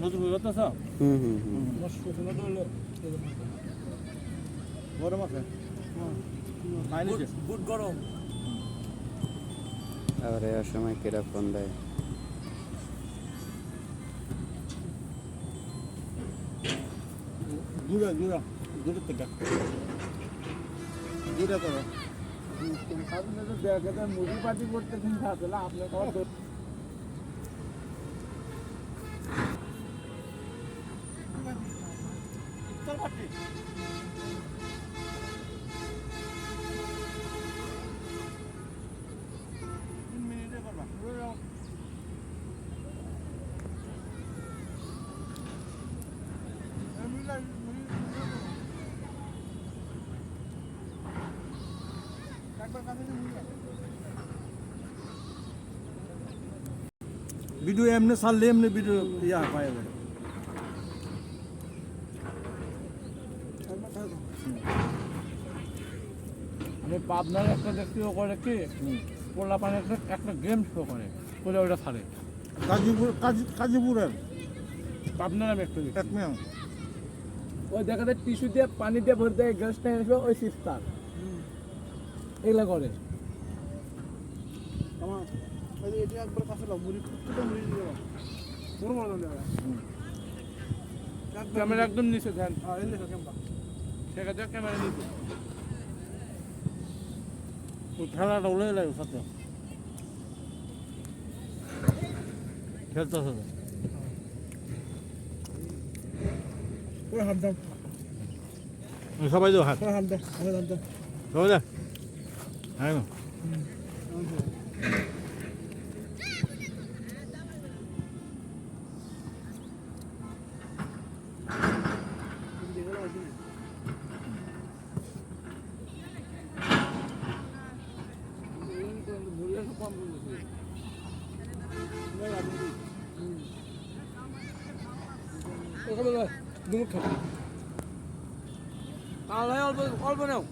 নতুন করতেছ গরম আছে বুট গরম আবার এর সময় কেরা ফোন দেয় জুড়া জুড়া জুড়ে থেকে জুড়া করো মুড়ি পার্টি করতে চিন্তা আসলে আপনার খাবার ভিডিও এমনি ছাড়লে এমনি ভিডিও ইয়া পাই যাবে আমি পাবনার একটা দেখতে ও করে কি পোলা পানি একটা গেম শো করে বলে ওটা ছাড়ে কাজীপুরের পাবনার আমি একটা দেখি ওই দেখা যায় টিস্যু দিয়ে পানি দিয়ে ভরে দেয় গ্যাসটা এসে ওই সিস্টার এগুলা করে আমার এটা একবার কাছে লাও মুড়ি কুটটা মুড়ি দিয়ে পুরো বড় দেওয়া ক্যামেরা একদম নিচে ধ্যান হ্যাঁ এই দেখো ক্যামেরা ঠিক আছে ক্যামেরা নিচে ও খেলাটা উড়ে লাগে সাথে খেলতেছে পুরো হাত দাও সবাই দাও হাত হাত দাও হাত দাও সবাই দাও হ্যাঁ অল্প অল্প নাও